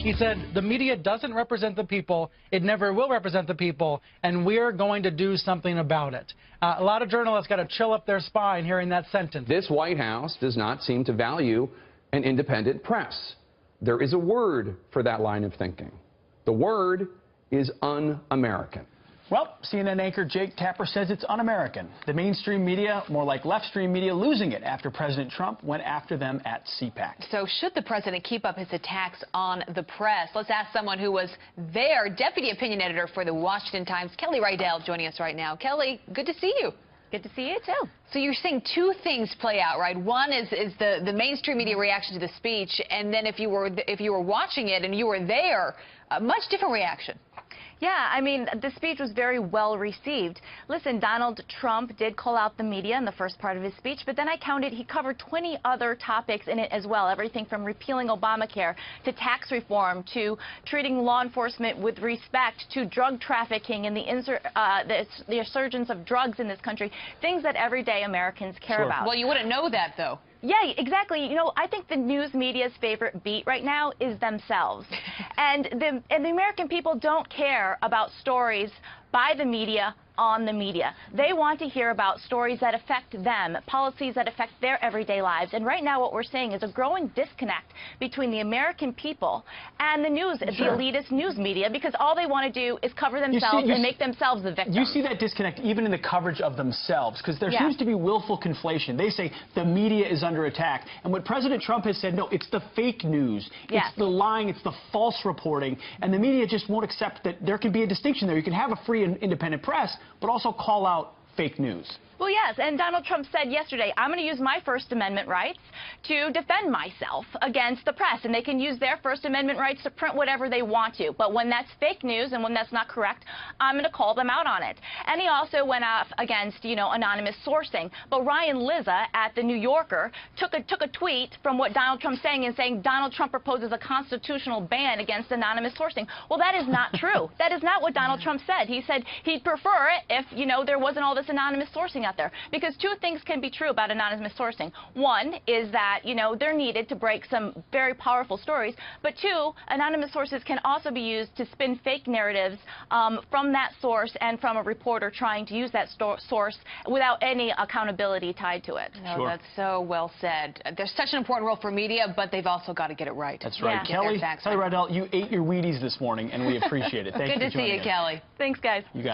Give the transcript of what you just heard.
He said the media doesn't represent the people, it never will represent the people, and we're going to do something about it. A lot of journalists got to chill up their spine hearing that sentence. This White House does not seem to value an independent press. There is a word for that line of thinking. The word is un-American. Well, CNN anchor Jake Tapper says it's un-American. The mainstream media, more like left-stream media, losing it after President Trump went after them at CPAC. So should the president keep up his attacks on the press? Let's ask someone who was their deputy opinion editor for the Washington Times, Kelly Riddell, joining us right now. Kelly, good to see you. Good to see you, too. So you're seeing two things play out, right? One is the mainstream media reaction to the speech, and then if you were watching it and you were there, a much different reaction. Yeah, I mean, the speech was very well received. Listen, Donald Trump did call out the media in the first part of his speech, but then I counted he covered 20 other topics in it as well, everything from repealing Obamacare to tax reform to treating law enforcement with respect to drug trafficking and the resurgence of drugs in this country, things that everyday Americans care about. Well, you wouldn't know that, though. Yeah, exactly. You know, I think the news media's favorite beat right now is themselves. and the American people don't care about stories by the media on the media. They want to hear about stories that affect them, policies that affect their everyday lives. And right now what we're seeing is a growing disconnect between the American people and the news, the elitist news media, because all they want to do is cover themselves and make themselves the victim. You see that disconnect even in the coverage of themselves, because there seems to be willful conflation. They say the media is under attack. And what President Trump has said, no, it's the fake news. It's the lying, it's the false reporting. And the media just won't accept that there can be a distinction there. You can have a free and independent press, but also call out fake news. Well, yes, and Donald Trump said yesterday, I'm going to use my First Amendment rights to defend myself against the press, and they can use their First Amendment rights to print whatever they want to. But when that's fake news and when that's not correct, I'm going to call them out on it. And he also went off against, you know, anonymous sourcing. But Ryan Lizza at The New Yorker took a tweet from what Donald Trump's saying and saying Donald Trump proposes a constitutional ban against anonymous sourcing. Well, that is not true. That is not what Donald Trump said. He said he'd prefer it if, you know, there wasn't all this anonymous sourcing out there. Because two things can be true about anonymous sourcing. One is that, you know, they're needed to break some very powerful stories. But two, anonymous sources can also be used to spin fake narratives from that source and from a reporter trying to use that source without any accountability tied to it. No, that's so well said. There's such an important role for media, but they've also got to get it right. That's right. Kelly Riddell, you ate your Wheaties this morning, and we appreciate it. Thank you for joining us. Good to see you, Kelly. Thanks, guys. You got it.